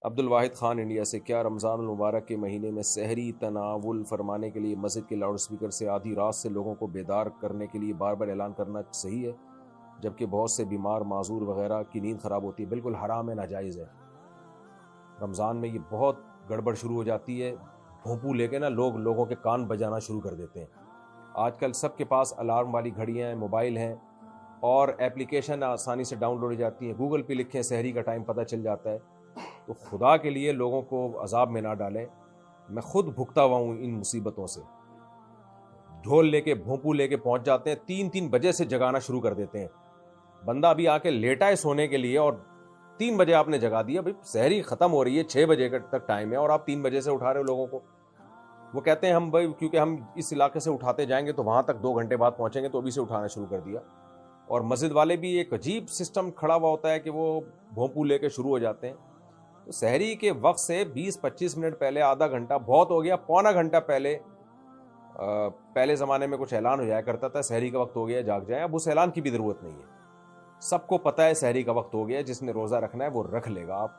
Abdul Wahid Khan India سے، کیا رمضان المبارک کے مہینے میں سحری تناول فرمانے کے لیے مسجد کے لاؤڈ اسپیکر سے آدھی رات سے لوگوں کو بیدار کرنے کے لیے بار بار اعلان کرنا صحیح ہے، جبکہ بہت سے بیمار معذور وغیرہ کی نیند خراب ہوتی ہے؟ بالکل حرام ہے، ناجائز ہے۔ رمضان میں یہ بہت گڑبڑ شروع ہو جاتی ہے، بھونپو لے کے نا لوگوں کے کان بجانا شروع کر دیتے ہیں۔ آج کل سب کے پاس الارم والی گھڑیاں ہیں، موبائل ہیں، اور ایپلیکیشن آسانی سے ڈاؤن لوڈ ہو جاتی ہیں، گوگل پہ لکھیں سحری کا ٹائم پتہ چل جاتا ہے۔ تو خدا کے لیے لوگوں کو عذاب میں نہ ڈالیں، میں خود بھگتا ہوا ہوں ان مصیبتوں سے۔ ڈھول لے کے بھونپو لے کے پہنچ جاتے ہیں، 3 بجے سے جگانا شروع کر دیتے ہیں۔ بندہ ابھی آ کے لیٹا ہے سونے کے لیے اور 3 بجے آپ نے جگا دیا۔ بھائی سحری ختم ہو رہی ہے، 6 بجے تک ٹائم ہے اور آپ 3 بجے سے اٹھا رہے ہو لوگوں کو۔ وہ کہتے ہیں ہم بھائی کیونکہ ہم اس علاقے سے اٹھاتے جائیں گے تو وہاں تک 2 گھنٹے بعد پہنچیں گے، تو ابھی سے اٹھانا شروع کر دیا۔ اور مسجد والے بھی ایک عجیب سسٹم کھڑا ہوا ہوتا ہے کہ وہ بھونپو لے کے شروع ہو جاتے ہیں۔ تو سحری کے وقت سے 20-25 منٹ پہلے، آدھا گھنٹہ بہت ہو گیا، پونا گھنٹہ پہلے زمانے میں کچھ اعلان ہو جایا کرتا تھا سحری کا وقت ہو گیا جاگ جائیں۔ اب اس اعلان کی بھی ضرورت نہیں ہے، سب کو پتہ ہے سحری کا وقت ہو گیا، جس نے روزہ رکھنا ہے وہ رکھ لے گا۔ آپ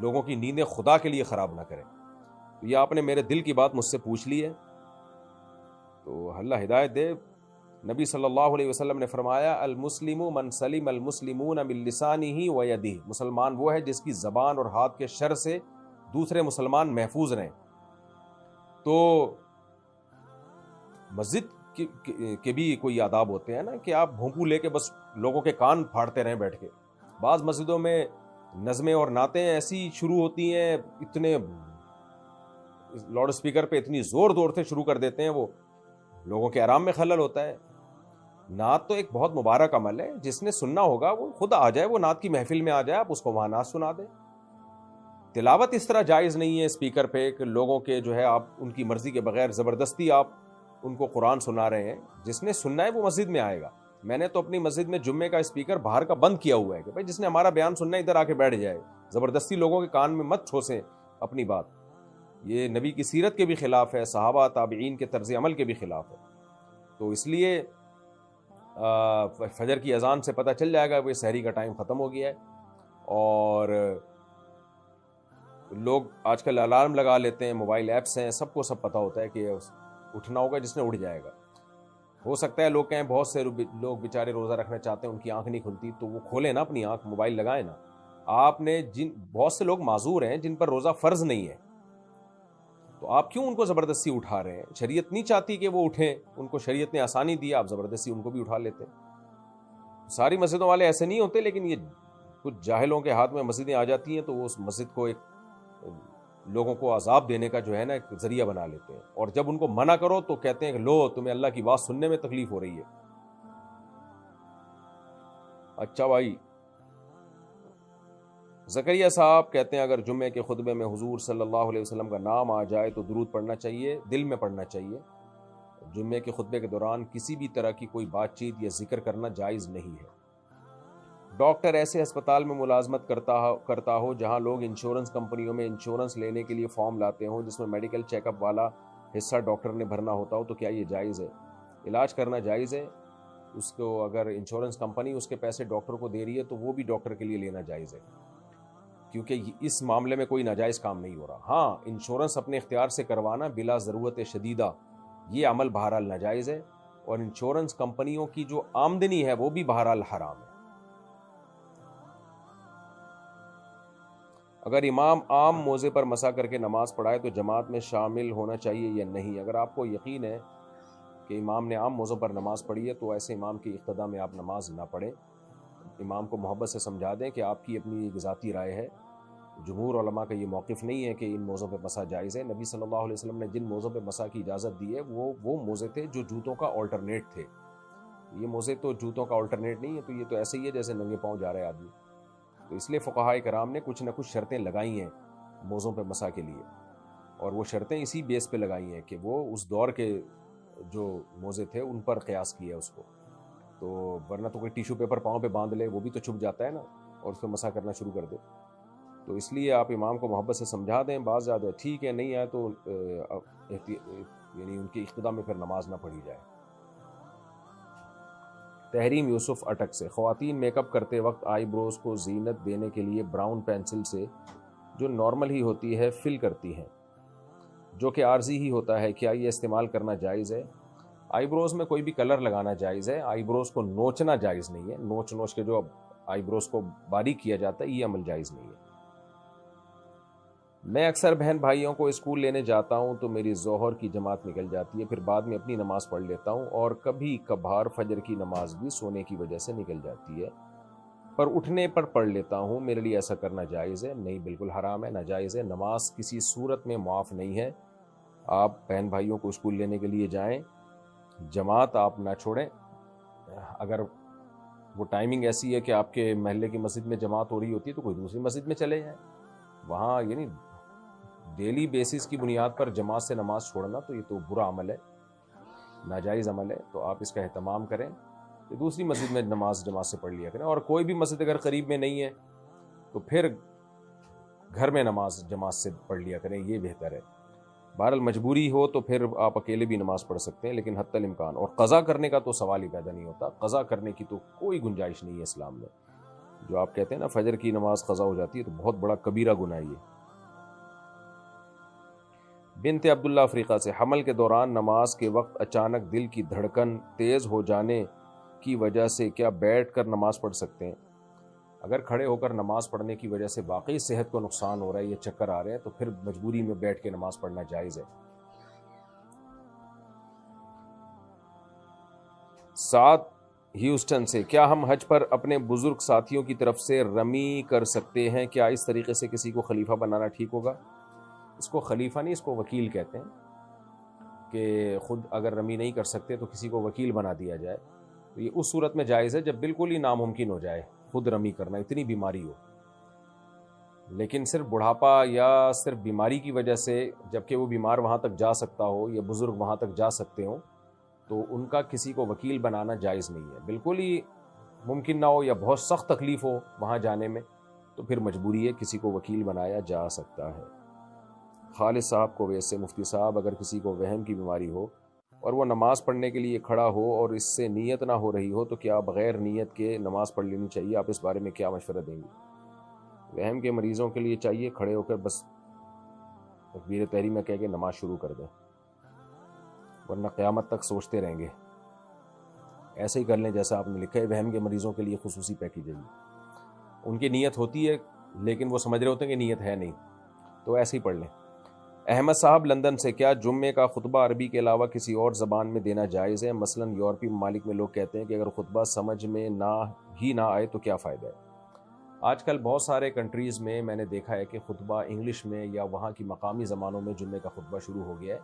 لوگوں کی نیندیں خدا کے لیے خراب نہ کریں۔ یہ آپ نے میرے دل کی بات مجھ سے پوچھ لی ہے، تو اللہ ہدایت دے۔ نبی صلی اللہ علیہ وسلم نے فرمایا المسلم من سلم المسلمون من لسانہ و یدہ، مسلمان وہ ہے جس کی زبان اور ہاتھ کے شر سے دوسرے مسلمان محفوظ رہیں۔ تو مسجد کے بھی کوئی آداب ہوتے ہیں نا کہ آپ بھونپو لے کے بس لوگوں کے کان پھاڑتے رہیں بیٹھ کے۔ بعض مسجدوں میں نظمیں اور نعتیں ایسی شروع ہوتی ہیں، اتنے لاؤڈ اسپیکر پہ اتنی زور سے شروع کر دیتے ہیں، وہ لوگوں کے آرام میں خلل ہوتا ہے۔ نعت تو ایک بہت مبارک عمل ہے، جس نے سننا ہوگا وہ خود آ جائے، وہ نعت کی محفل میں آ جائے، آپ اس کو وہاں نعت سنا دیں۔ تلاوت اس طرح جائز نہیں ہے اسپیکر پہ کہ لوگوں کے جو ہے آپ ان کی مرضی کے بغیر زبردستی آپ ان کو قرآن سنا رہے ہیں۔ جس نے سننا ہے وہ مسجد میں آئے گا۔ میں نے تو اپنی مسجد میں جمعے کا اسپیکر باہر کا بند کیا ہوا ہے کہ بھائی جس نے ہمارا بیان سننا ہے ادھر آ کے بیٹھ جائے، زبردستی لوگوں کے کان میں مت ٹھوسیں اپنی بات۔ یہ نبی کی سیرت کے بھی خلاف ہے، صحابہ تابعین کے طرز عمل کے بھی خلاف ہے۔ تو اس لیے فجر کی اذان سے پتہ چل جائے گا کہ سحری کا ٹائم ختم ہو گیا ہے۔ اور لوگ آج کل الارم لگا لیتے ہیں، موبائل ایپس ہیں، سب کو سب پتہ ہوتا ہے کہ اٹھنا ہوگا، جس نے اٹھ جائے گا۔ ہو سکتا ہے لوگ کہیں بہت سے لوگ بیچارے روزہ رکھنا چاہتے ہیں، ان کی آنکھ نہیں کھلتی، تو وہ کھولیں نا اپنی آنکھ، موبائل لگائیں نا۔ آپ نے بہت سے لوگ معذور ہیں جن پر روزہ فرض نہیں ہے، تو آپ کیوں ان کو زبردستی اٹھا رہے ہیں؟ شریعت نہیں چاہتی کہ وہ اٹھیں، ان کو شریعت نے آسانی دی، آپ زبردستی ان کو بھی اٹھا لیتے ہیں۔ ساری مسجدوں والے ایسے نہیں ہوتے، لیکن یہ کچھ جاہلوں کے ہاتھ میں مسجدیں آ جاتی ہیں تو وہ اس مسجد کو ایک لوگوں کو عذاب دینے کا جو ہے نا ایک ذریعہ بنا لیتے ہیں، اور جب ان کو منع کرو تو کہتے ہیں کہ لو تمہیں اللہ کی بات سننے میں تکلیف ہو رہی ہے۔ اچھا بھائی، زکریا صاحب کہتے ہیں اگر جمعے کے خطبے میں حضور صلی اللہ علیہ وسلم کا نام آ جائے تو درود پڑھنا چاہیے، دل میں پڑھنا چاہیے۔ جمعے کے خطبے کے دوران کسی بھی طرح کی کوئی بات چیت یا ذکر کرنا جائز نہیں ہے۔ ڈاکٹر ایسے ہسپتال میں ملازمت کرتا ہو جہاں لوگ انشورنس کمپنیوں میں انشورنس لینے کے لیے فارم لاتے ہوں جس میں میڈیکل چیک اپ والا حصہ ڈاکٹر نے بھرنا ہوتا ہو، تو کیا یہ جائز ہے؟ علاج کرنا جائز ہے، اس کو اگر انشورنس کمپنی اس کے پیسے ڈاکٹر کو دے رہی ہے تو وہ بھی ڈاکٹر کے لیے لینا جائز ہے، کیونکہ اس معاملے میں کوئی ناجائز کام نہیں ہو رہا۔ ہاں، انشورنس اپنے اختیار سے کروانا بلا ضرورت شدیدہ یہ عمل بہرحال ناجائز ہے، اور انشورنس کمپنیوں کی جو آمدنی ہے وہ بھی بہرحال حرام ہے۔ اگر امام عام موزے پر مسح کر کے نماز پڑھائے تو جماعت میں شامل ہونا چاہیے یا نہیں؟ اگر آپ کو یقین ہے کہ امام نے عام موزوں پر نماز پڑھی ہے تو ایسے امام کی اقتداء میں آپ نماز نہ پڑھیں۔ امام کو محبت سے سمجھا دیں کہ آپ کی اپنی ایک ذاتی رائے ہے، جمہور علماء کا یہ موقف نہیں ہے کہ ان موزوں پہ مسح جائز ہے۔ نبی صلی اللہ علیہ وسلم نے جن موزوں پہ مسح کی اجازت دی ہے وہ موزے تھے جو جوتوں کا آلٹرنیٹ تھے۔ یہ موزے تو جوتوں کا آلٹرنیٹ نہیں ہے، تو یہ تو ایسے ہی ہے جیسے ننگے پاؤں جا رہے آدمی۔ تو اس لیے فقہاء کرام نے کچھ نہ کچھ شرطیں لگائی ہیں موزوں پہ مسح کے لیے، اور وہ شرطیں اسی بیس پہ لگائی ہیں کہ وہ اس دور کے جو موزے تھے ان پر قیاس کیا اس کو، تو ورنہ تو کوئی ٹیشو پیپر پاؤں پہ باندھ لے وہ بھی تو چھپ جاتا ہے نا، اور اس پہ مسح کرنا شروع کر دے۔ تو اس لیے آپ امام کو محبت سے سمجھا دیں، بعض زیادہ ٹھیک ہے، نہیں آئے تو یعنی ان کی اقتداء میں پھر نماز نہ پڑھی جائے۔ تحریم یوسف اٹک سے، خواتین میک اپ کرتے وقت آئی بروز کو زینت دینے کے لیے براؤن پینسل سے جو نارمل ہی ہوتی ہے فل کرتی ہیں، جو کہ عارضی ہی ہوتا ہے، کیا یہ استعمال کرنا جائز ہے؟ آئی بروز میں کوئی بھی کلر لگانا جائز ہے، آئی بروز کو نوچنا جائز نہیں ہے، نوچ کے جو آئی بروز کو باریک کیا جاتا ہے یہ عمل جائز نہیں ہے۔ میں اکثر بہن بھائیوں کو اسکول لینے جاتا ہوں تو میری ظہر کی جماعت نکل جاتی ہے، پھر بعد میں اپنی نماز پڑھ لیتا ہوں، اور کبھی کبھار فجر کی نماز بھی سونے کی وجہ سے نکل جاتی ہے، پر اٹھنے پر پڑھ لیتا ہوں، میرے لیے ایسا کرنا جائز ہے؟ نہیں، بالکل حرام ہے، ناجائز ہے، نماز کسی صورت میں معاف نہیں ہے۔ آپ بہن بھائیوں کو اسکول لینے کے لیے جائیں، جماعت آپ نہ چھوڑیں، اگر وہ ٹائمنگ ایسی ہے کہ آپ کے محلے کی مسجد میں جماعت ہو رہی ہوتی ہے تو کوئی دوسری مسجد میں چلے جائیں، وہاں یعنی ڈیلی بیسس کی بنیاد پر جماعت سے نماز چھوڑنا تو یہ تو برا عمل ہے، ناجائز عمل ہے، تو آپ اس کا اہتمام کریں کہ دوسری مسجد میں نماز جماعت سے پڑھ لیا کریں، اور کوئی بھی مسجد اگر قریب میں نہیں ہے تو پھر گھر میں نماز جماعت سے پڑھ لیا کریں، یہ بہتر ہے۔ بہرحال مجبوری ہو تو پھر آپ اکیلے بھی نماز پڑھ سکتے ہیں، لیکن حتی الامکان، اور قضا کرنے کا تو سوال ہی پیدا نہیں ہوتا، قضا کرنے کی تو کوئی گنجائش نہیں ہے اسلام میں۔ جو آپ کہتے ہیں نا فجر کی نماز قضا ہو جاتی ہے تو بہت بڑا کبیرہ گناہ ہے۔ بنت عبداللہ افریقہ سے، حمل کے دوران نماز کے وقت اچانک دل کی دھڑکن تیز ہو جانے کی وجہ سے کیا بیٹھ کر نماز پڑھ سکتے ہیں؟ اگر کھڑے ہو کر نماز پڑھنے کی وجہ سے واقعی صحت کو نقصان ہو رہا ہے، یہ چکر آ رہے ہیں، تو پھر مجبوری میں بیٹھ کے نماز پڑھنا جائز ہے۔ سعد ہیوسٹن سے، کیا ہم حج پر اپنے بزرگ ساتھیوں کی طرف سے رمی کر سکتے ہیں؟ کیا اس طریقے سے کسی کو خلیفہ بنانا ٹھیک ہوگا؟ اس کو خلیفہ نہیں، اس کو وکیل کہتے ہیں، کہ خود اگر رمی نہیں کر سکتے تو کسی کو وکیل بنا دیا جائے، تو یہ اس صورت میں جائز ہے جب بالکل ہی ناممکن ہو جائے خود رمی کرنا، اتنی بیماری ہو۔ لیکن صرف بڑھاپا یا صرف بیماری کی وجہ سے، جبکہ وہ بیمار وہاں تک جا سکتا ہو یا بزرگ وہاں تک جا سکتے ہوں، تو ان کا کسی کو وکیل بنانا جائز نہیں ہے۔ بالکل ہی ممکن نہ ہو یا بہت سخت تکلیف ہو وہاں جانے میں، تو پھر مجبوری ہے، کسی کو وکیل بنایا جا سکتا ہے۔ خالد صاحب کو ویسے، مفتی صاحب اگر کسی کو وہم کی بیماری ہو اور وہ نماز پڑھنے کے لیے کھڑا ہو اور اس سے نیت نہ ہو رہی ہو تو کیا بغیر نیت کے نماز پڑھ لینی چاہیے؟ آپ اس بارے میں کیا مشورہ دیں گے؟ وہم کے مریضوں کے لیے چاہیے کھڑے ہو کر بس تکبیر تحریمہ کہہ کے نماز شروع کر دیں، ورنہ قیامت تک سوچتے رہیں گے۔ ایسے ہی کر لیں جیسا آپ نے لکھا ہے، وہم کے مریضوں کے لیے خصوصی پیکیج ہے، ان کی نیت ہوتی ہے لیکن وہ سمجھ رہے ہوتے ہیں کہ نیت ہے نہیں، تو ایسے ہی پڑھ لیں۔ احمد صاحب لندن سے، کیا جمعے کا خطبہ عربی کے علاوہ کسی اور زبان میں دینا جائز ہے؟ مثلا یورپی ممالک میں لوگ کہتے ہیں کہ اگر خطبہ سمجھ میں نہ آئے تو کیا فائدہ ہے؟ آج کل بہت سارے کنٹریز میں میں نے دیکھا ہے کہ خطبہ انگلش میں یا وہاں کی مقامی زبانوں میں جمعے کا خطبہ شروع ہو گیا ہے۔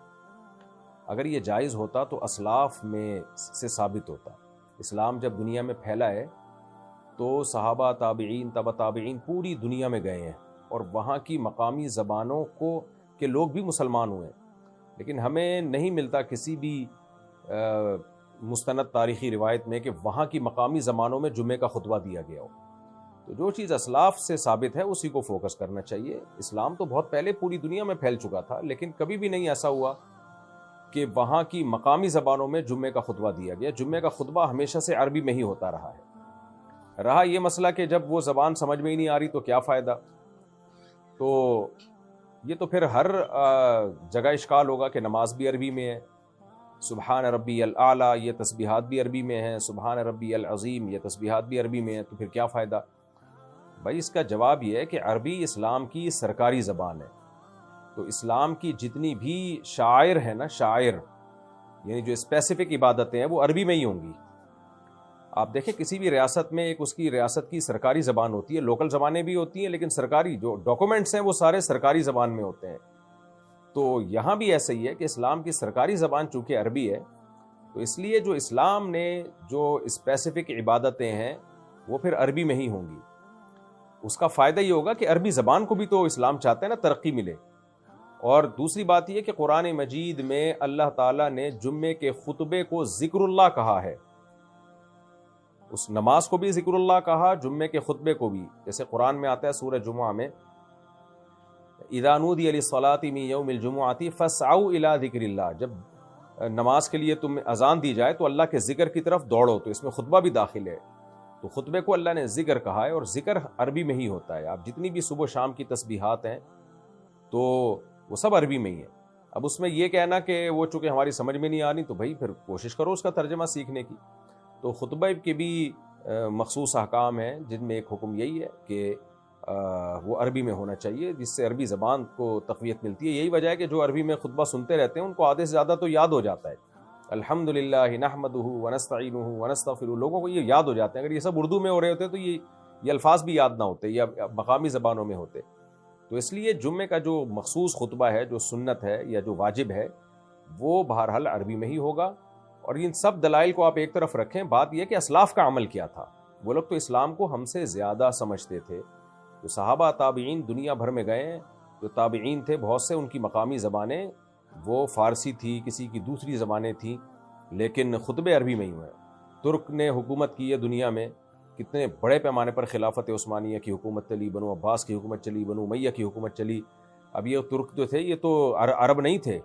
اگر یہ جائز ہوتا تو اسلاف میں سے ثابت ہوتا۔ اسلام جب دنیا میں پھیلا ہے تو صحابہ، تابعین، تبع تابعین پوری دنیا میں گئے ہیں، اور وہاں کی مقامی زبانوں کو کہ لوگ بھی مسلمان ہوئے، لیکن ہمیں نہیں ملتا کسی بھی مستند تاریخی روایت میں کہ وہاں کی مقامی زبانوں میں جمعے کا خطبہ دیا گیا ہو۔ تو جو چیز اسلاف سے ثابت ہے اسی کو فوکس کرنا چاہیے۔ اسلام تو بہت پہلے پوری دنیا میں پھیل چکا تھا، لیکن کبھی بھی نہیں ایسا ہوا کہ وہاں کی مقامی زبانوں میں جمعے کا خطبہ دیا گیا۔ جمعے کا خطبہ ہمیشہ سے عربی میں ہی ہوتا رہا ہے۔ رہا یہ مسئلہ کہ جب وہ زبان سمجھ میں ہی نہیں آ رہی تو کیا فائدہ؟ تو یہ تو پھر ہر جگہ اشکال ہوگا کہ نماز بھی عربی میں ہے، سبحان ربی الاعلیٰ یہ تسبیحات بھی عربی میں ہیں، سبحان ربی العظیم یہ تسبیحات بھی عربی میں ہیں، تو پھر کیا فائدہ؟ بھائی اس کا جواب یہ ہے کہ عربی اسلام کی سرکاری زبان ہے، تو اسلام کی جتنی بھی شاعر ہیں نا، شاعر یعنی جو اسپیسیفک عبادتیں ہیں وہ عربی میں ہی ہوں گی۔ آپ دیکھیں کسی بھی ریاست میں ایک اس کی ریاست کی سرکاری زبان ہوتی ہے، لوکل زبانیں بھی ہوتی ہیں، لیکن سرکاری جو ڈاکومنٹس ہیں وہ سارے سرکاری زبان میں ہوتے ہیں۔ تو یہاں بھی ایسا ہی ہے کہ اسلام کی سرکاری زبان چونکہ عربی ہے، تو اس لیے جو اسلام نے جو اسپیسیفک عبادتیں ہیں وہ پھر عربی میں ہی ہوں گی۔ اس کا فائدہ یہ ہوگا کہ عربی زبان کو بھی تو اسلام چاہتے ہیں نا ترقی ملے۔ اور دوسری بات یہ کہ قرآن مجید میں اللہ تعالیٰ نے جمعے کے خطبے کو ذکر اللہ کہا ہے، اس نماز کو بھی ذکر اللہ کہا، جمعے کے خطبے کو بھی، جیسے قرآن میں آتا ہے سورہ جمعہ میں اذا نودی للصلاۃ من یوم الجمعۃ فاسعوا الی ذکر اللہ، جب نماز کے لیے تم اذان دی جائے تو اللہ کے ذکر کی طرف دوڑو، تو اس میں خطبہ بھی داخل ہے. تو خطبے کو اللہ نے ذکر کہا ہے، اور ذکر عربی میں ہی ہوتا ہے. آپ جتنی بھی صبح و شام کی تسبیحات ہیں تو وہ سب عربی میں ہی ہیں. اب اس میں یہ کہنا کہ وہ چونکہ ہماری سمجھ میں نہیں آ رہی، تو بھائی پھر کوشش کرو اس کا ترجمہ سیکھنے کی. تو خطبہ کے بھی مخصوص احکام ہیں، جن میں ایک حکم یہی ہے کہ وہ عربی میں ہونا چاہیے، جس سے عربی زبان کو تقویت ملتی ہے. یہی وجہ ہے کہ جو عربی میں خطبہ سنتے رہتے ہیں ان کو آدھے سے زیادہ تو یاد ہو جاتا ہے. الحمدللہ نحمدہ ونستعینہ ونستغفرہ، لوگوں کو یہ یاد ہو جاتے ہیں. اگر یہ سب اردو میں ہو رہے ہوتے تو یہ الفاظ بھی یاد نہ ہوتے یا مقامی زبانوں میں ہوتے. تو اس لیے جمعے کا جو مخصوص خطبہ ہے، جو سنت ہے یا جو واجب ہے، وہ بہرحال عربی میں ہی ہوگا. اور ان سب دلائل کو آپ ایک طرف رکھیں، بات یہ کہ اسلاف کا عمل کیا تھا. وہ لوگ تو اسلام کو ہم سے زیادہ سمجھتے تھے. تو صحابہ تابعین دنیا بھر میں گئے ہیں، جو تابعین تھے بہت سے، ان کی مقامی زبانیں وہ فارسی تھی، کسی کی دوسری زبانیں تھیں، لیکن خطبے عربی میں ہی ہوئے. ترک نے حکومت کی ہے دنیا میں، کتنے بڑے پیمانے پر خلافت عثمانیہ کی حکومت چلی، بنو عباس کی حکومت چلی، بنو امیہ کی حکومت چلی. اب یہ ترک جو تھے یہ تو عرب نہیں تھے،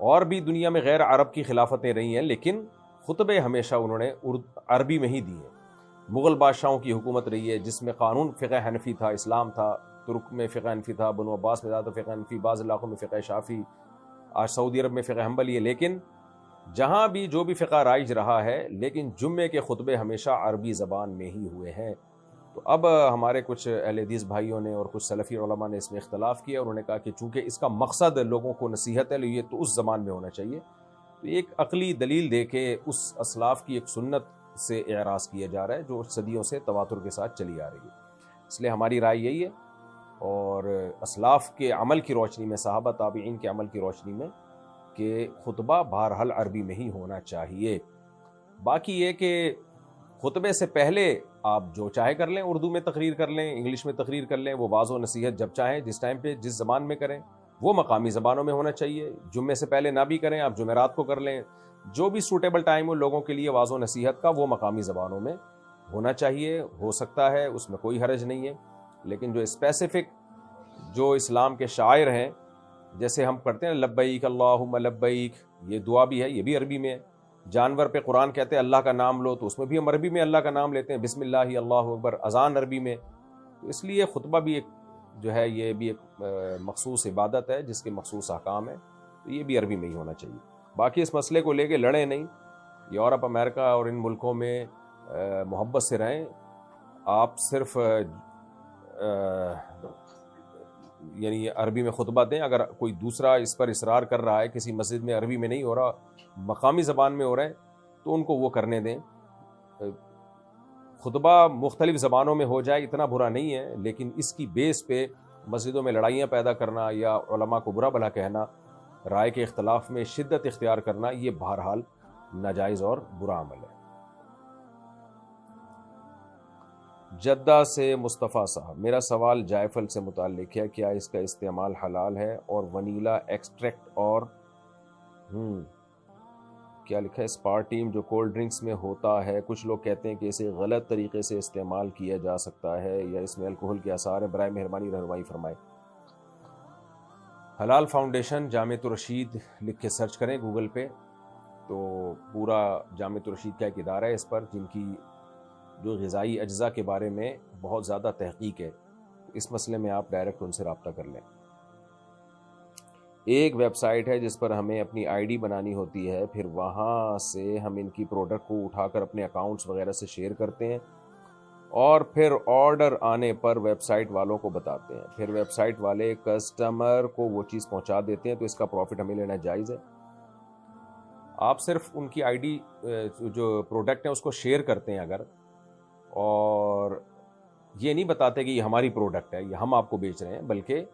اور بھی دنیا میں غیر عرب کی خلافتیں رہی ہیں، لیکن خطبے ہمیشہ انہوں نے عربی میں ہی دی ہیں. مغل بادشاہوں کی حکومت رہی ہے جس میں قانون فقہ حنفی تھا، اسلام تھا. ترک میں فقہ حنفی تھا، بنو عباس میں زیادہ فقہ حنفی، بعض علاقوں میں فقہ شافی، آج سعودی عرب میں فقہ حنبلی ہے. لیکن جہاں بھی جو بھی فقہ رائج رہا ہے، لیکن جمعے کے خطبے ہمیشہ عربی زبان میں ہی ہوئے ہیں. تو اب ہمارے کچھ اہل حدیث بھائیوں نے اور کچھ سلفی علماء نے اس میں اختلاف کیا، اور انہوں نے کہا کہ چونکہ اس کا مقصد لوگوں کو نصیحت ہے، یہ تو اس زبان میں ہونا چاہیے. تو ایک عقلی دلیل دے کے اس اسلاف کی ایک سنت سے اعراض کیا جا رہا ہے جو صدیوں سے تواتر کے ساتھ چلی آ رہی ہے. اس لیے ہماری رائے یہی ہے، اور اسلاف کے عمل کی روشنی میں، صحابہ تابعین کے عمل کی روشنی میں، کہ خطبہ بہرحال عربی میں ہی ہونا چاہیے. باقی یہ کہ خطبے سے پہلے آپ جو چاہے کر لیں، اردو میں تقریر کر لیں، انگلش میں تقریر کر لیں، وہ واعظ و نصیحت جب چاہیں، جس ٹائم پہ جس زبان میں کریں، وہ مقامی زبانوں میں ہونا چاہیے. جمعے سے پہلے نہ بھی کریں، آپ جمعرات کو کر لیں، جو بھی سوٹیبل ٹائم ہو لوگوں کے لیے واعظ و نصیحت کا، وہ مقامی زبانوں میں ہونا چاہیے. ہو سکتا ہے، اس میں کوئی حرج نہیں ہے. لیکن جو اسپیسیفک جو اسلام کے شاعر ہیں، جیسے ہم کرتے ہیں لبیک اللہم لبیک، یہ دعا بھی ہے، یہ بھی عربی میں ہے. جانور پہ قرآن کہتے ہیں اللہ کا نام لو، تو اس میں بھی ہم عربی میں اللہ کا نام لیتے ہیں، بسم اللہ اللہ اکبر. اذان عربی میں. تو اس لیے خطبہ بھی ایک جو ہے، یہ بھی ایک مخصوص عبادت ہے جس کے مخصوص احکام ہیں، تو یہ بھی عربی میں ہی ہونا چاہیے. باقی اس مسئلے کو لے کے لڑیں نہیں. یورپ، امریکہ اور ان ملکوں میں محبت سے رہیں. آپ صرف یعنی عربی میں خطبہ دیں. اگر کوئی دوسرا اس پر اصرار کر رہا ہے، کسی مسجد میں عربی میں نہیں ہو رہا، مقامی زبان میں ہو رہا ہے، تو ان کو وہ کرنے دیں. خطبہ مختلف زبانوں میں ہو جائے اتنا برا نہیں ہے، لیکن اس کی بیس پہ مسجدوں میں لڑائیاں پیدا کرنا یا علماء کو برا بھلا کہنا، رائے کے اختلاف میں شدت اختیار کرنا، یہ بہرحال ناجائز اور برا عمل ہے. جدہ سے مصطفیٰ صاحب، میرا سوال جائفل سے متعلق ہے. کیا اس کا استعمال حلال ہے؟ اور ونیلا ایکسٹریکٹ اور کیا لکھا ہے اسپارٹیم جو کولڈ ڈرنکس میں ہوتا ہے، کچھ لوگ کہتے ہیں کہ اسے غلط طریقے سے استعمال کیا جا سکتا ہے یا اس میں الکوہل کے آثار ہیں. برائے مہربانی رہنمائی فرمائیں. حلال فاؤنڈیشن جامعۃ الرشید لکھ کے سرچ کریں گوگل پہ، تو پورا جامعۃ الرشید کا ایک ادارہ ہے اس پر، جن کی جو غذائی اجزاء کے بارے میں بہت زیادہ تحقیق ہے. اس مسئلے میں آپ ڈائریکٹ ان سے رابطہ کر لیں. ایک ویب سائٹ ہے جس پر ہمیں اپنی آئی ڈی بنانی ہوتی ہے، پھر وہاں سے ہم ان کی پروڈکٹ کو اٹھا کر اپنے اکاؤنٹس وغیرہ سے شیئر کرتے ہیں، اور پھر آرڈر آنے پر ویب سائٹ والوں کو بتاتے ہیں. پھر ویب سائٹ والے کسٹمر کو وہ چیز پہنچا دیتے ہیں، تو اس کا پروفٹ ہمیں لینا جائز ہے. آپ صرف ان کی آئی ڈی جو پروڈکٹ ہے اس کو شیئر کرتے ہیں اگر، اور یہ نہیں بتاتے کہ یہ ہماری پروڈکٹ ہے، یہ ہم آپ کو بیچ رہے ہیں، بلکہ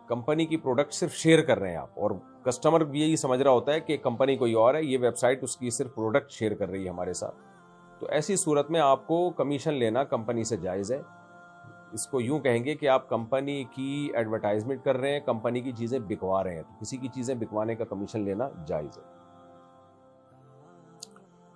کمپنی کی پروڈکٹ صرف شیئر کر رہے ہیں آپ، اور کسٹمر بھی یہی سمجھ رہا ہوتا ہے کہ کمپنی کوئی اور ہے، یہ ویب سائٹ اس کی صرف پروڈکٹ شیئر کر رہی ہے ہمارے ساتھ. تو ایسی صورت میں آپ کو کمیشن لینا کمپنی سے جائز ہے. اس کو یوں کہیں گے کہ آپ کمپنی کی ایڈورٹائزمنٹ کر رہے ہیں، کمپنی کی چیزیں بکوا رہے ہیں، تو کسی کی چیزیں بکوانے کا کمیشن لینا جائز ہے.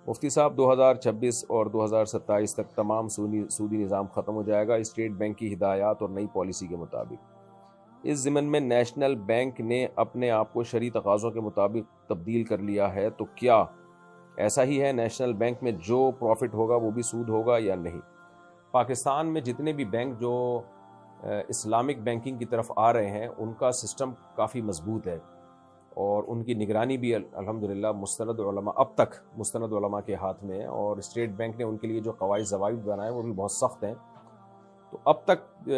مفتی صاحب، 2026 اور 2027 تک تمام سودی نظام ختم ہو جائے گا اسٹیٹ بینک کی ہدایات اور نئی پالیسی کے مطابق. اس ضمن میں نیشنل بینک نے اپنے آپ کو شرعی تقاضوں کے مطابق تبدیل کر لیا ہے، تو کیا ایسا ہی ہے؟ نیشنل بینک میں جو پروفٹ ہوگا وہ بھی سود ہوگا یا نہیں؟ پاکستان میں جتنے بھی بینک جو اسلامک بینکنگ کی طرف آ رہے ہیں ان کا سسٹم کافی مضبوط ہے، اور ان کی نگرانی بھی الحمدللہ مستند علماء، اب تک مستند علماء کے ہاتھ میں ہے، اور اسٹیٹ بینک نے ان کے لیے جو قواعد ضوابط بنائے وہ بھی بہت سخت ہیں۔ تو اب تک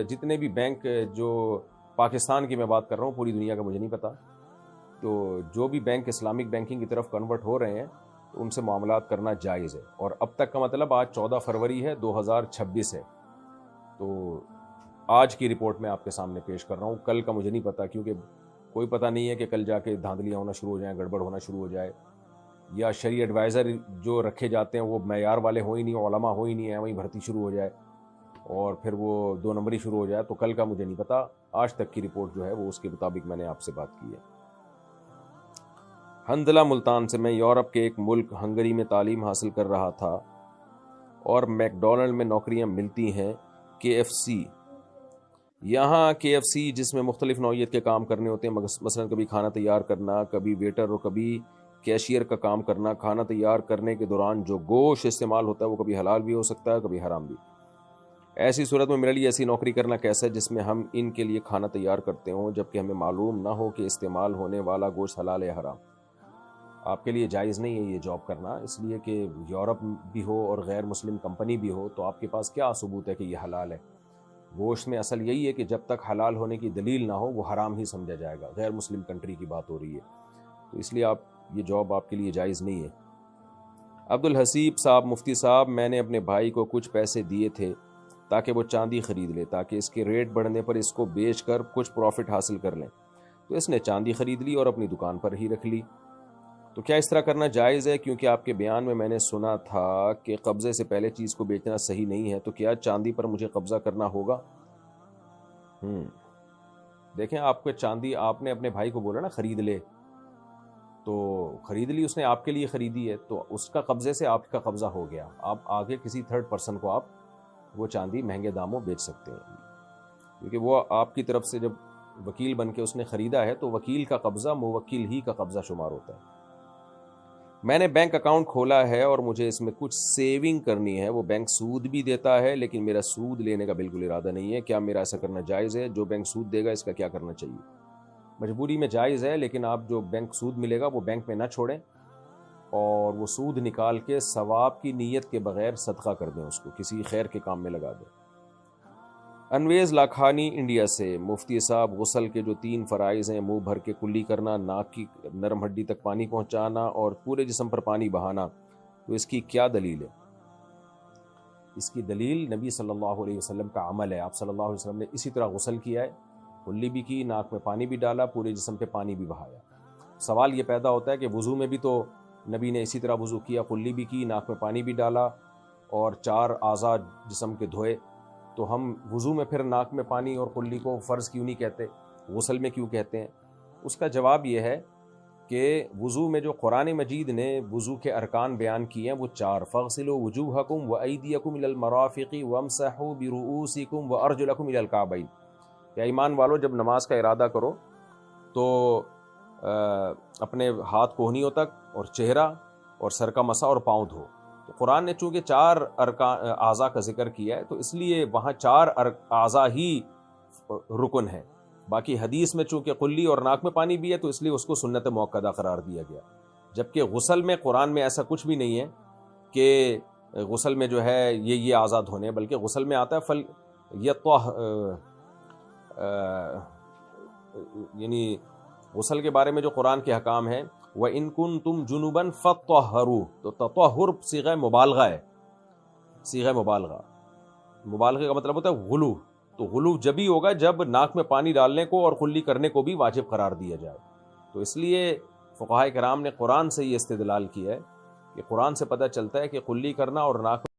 جتنے بھی بینک جو پاکستان کی میں بات کر رہا ہوں، پوری دنیا کا مجھے نہیں پتا، تو جو بھی بینک اسلامک بینکنگ کی طرف کنورٹ ہو رہے ہیں تو ان سے معاملات کرنا جائز ہے، اور اب تک کا مطلب آج 14 فروری ہے 2026 ہے، تو آج کی رپورٹ میں آپ کے سامنے پیش کر رہا ہوں، کل کا مجھے نہیں پتا، کیونکہ کوئی پتہ نہیں ہے کہ کل جا کے دھاندلیاں ہونا شروع ہو جائیں، گڑبڑ ہونا شروع ہو جائے، یا شرعی ایڈوائزر جو رکھے جاتے ہیں وہ معیار والے ہو ہی نہیں، علماء ہو ہی نہیں ہیں، وہیں بھرتی شروع ہو جائے اور پھر وہ 2 نمبری شروع ہو جائے، تو کل کا مجھے نہیں پتا، آج تک کی رپورٹ جو ہے وہ اس کے مطابق میں نے آپ سے بات کی ہے۔ حنظلہ ملتان سے: میں یورپ کے ایک ملک ہنگری میں تعلیم حاصل کر رہا تھا اور میک ڈونلڈ میں نوکریاں ملتی ہیں، KFC، یہاں KFC جس میں مختلف نوعیت کے کام کرنے ہوتے ہیں، مثلا کبھی کھانا تیار کرنا، کبھی ویٹر اور کبھی کیشیئر کا کام کرنا۔ کھانا تیار کرنے کے دوران جو گوشت استعمال ہوتا ہے وہ کبھی حلال بھی ہو سکتا ہے، کبھی حرام بھی۔ ایسی صورت میں میرے لیے ایسی نوکری کرنا کیسا ہے جس میں ہم ان کے لیے کھانا تیار کرتے ہوں جبکہ ہمیں معلوم نہ ہو کہ استعمال ہونے والا گوشت حلال ہے حرام؟ آپ کے لیے جائز نہیں ہے یہ جاب کرنا، اس لیے کہ یورپ بھی ہو اور غیر مسلم کمپنی بھی ہو، تو آپ کے پاس کیا ثبوت ہے کہ یہ حلال ہے؟ گوشت میں اصل یہی ہے کہ جب تک حلال ہونے کی دلیل نہ ہو وہ حرام ہی سمجھا جائے گا، غیر مسلم کنٹری کی بات ہو رہی ہے، تو اس لیے یہ جاب آپ کے لیے جائز نہیں ہے۔ عبدالحسیب صاحب: مفتی صاحب، میں نے اپنے بھائی کو کچھ پیسے دیے تھے تاکہ وہ چاندی خرید لے، تاکہ اس کے ریٹ بڑھنے پر اس کو بیچ کر کچھ پروفٹ حاصل کر لیں، تو اس نے چاندی خرید لی اور اپنی دکان پر ہی رکھ لی، تو کیا اس طرح کرنا جائز ہے؟ کیونکہ آپ کے بیان میں نے سنا تھا کہ قبضے سے پہلے چیز کو بیچنا صحیح نہیں ہے، تو کیا چاندی پر مجھے قبضہ کرنا ہوگا؟ دیکھیں، آپ کو چاندی، آپ نے اپنے بھائی کو بولا نا خرید لے، تو خرید لی اس نے، آپ کے لیے خریدی ہے، تو اس کا قبضے سے آپ کا قبضہ ہو گیا، آپ آگے کسی تھرڈ پرسن کو آپ وہ چاندی مہنگے داموں بیچ سکتے ہیں، کیونکہ وہ آپ کی طرف سے جب وکیل بن کے اس نے خریدا ہے تو وکیل کا قبضہ موکل ہی کا قبضہ شمار ہوتا ہے۔ میں نے بینک اکاؤنٹ کھولا ہے اور مجھے اس میں کچھ سیونگ کرنی ہے، وہ بینک سود بھی دیتا ہے لیکن میرا سود لینے کا بالکل ارادہ نہیں ہے، کیا میرا ایسا کرنا جائز ہے؟ جو بینک سود دے گا اس کا کیا کرنا چاہیے؟ مجبوری میں جائز ہے، لیکن آپ جو بینک سود ملے گا وہ بینک میں نہ چھوڑیں، اور وہ سود نکال کے ثواب کی نیت کے بغیر صدقہ کر دیں، اس کو کسی خیر کے کام میں لگا دیں۔ انویز لاکھانی انڈیا سے: مفتی صاحب، غسل کے جو 3 فرائض ہیں، منہ بھر کے کلی کرنا، ناک کی نرم ہڈی تک پانی پہنچانا اور پورے جسم پر پانی بہانا، تو اس کی کیا دلیل ہے؟ اس کی دلیل نبی صلی اللہ علیہ وسلم کا عمل ہے، آپ صلی اللہ علیہ وسلم نے اسی طرح غسل کیا ہے، کلی بھی کی، ناک میں پانی بھی ڈالا، پورے جسم پہ پانی بھی بہایا۔ سوال یہ پیدا ہوتا ہے کہ وضو میں بھی تو نبی نے اسی طرح وضو کیا، کلی بھی کی، ناک میں پانی بھی ڈالا اور 4 اعضاء جسم کے دھوئے، تو ہم وضو میں پھر ناک میں پانی اور کلی کو فرض کیوں نہیں کہتے، غسل میں کیوں کہتے ہیں؟ اس کا جواب یہ ہے کہ وضو میں جو قرآن مجید نے وضو کے ارکان بیان کیے ہیں وہ 4: فاغسلوا وجوہکم وایدیکم الی المرافق وامسحوا برؤوسکم وارجلکم الی الکعبین، یا ایمان والو جب نماز کا ارادہ کرو تو اپنے ہاتھ کوہنیوں تک اور چہرہ اور سر کا مسح اور پاؤں دھو۔ تو قرآن نے چونکہ 4 اعضاء کا ذکر کیا ہے تو اس لیے وہاں 4 اعضاء ہی رکن ہیں، باقی حدیث میں چونکہ قلی اور ناک میں پانی بھی ہے تو اس لیے اس کو سنت موقدہ قرار دیا گیا، جبکہ غسل میں قرآن میں ایسا کچھ بھی نہیں ہے کہ غسل میں جو ہے یہ اعضاء دھونے، بلکہ غسل میں آتا ہے یعنی غسل کے بارے میں جو قرآن کے حکام ہیں، وَإِن كُنتُمْ جُنُبًا فَطَّهَّرُوا، تو تطہر صیغہ مبالغہ ہے، صیغہ مبالغہ کا مطلب ہوتا ہے غلو، تو غلو جب ہی ہوگا جب ناک میں پانی ڈالنے کو اور کلی کرنے کو بھی واجب قرار دیا جائے، تو اس لیے فقہاء کرام نے قرآن سے یہ استدلال کیا ہے کہ قرآن سے پتہ چلتا ہے کہ کلی کرنا اور ناک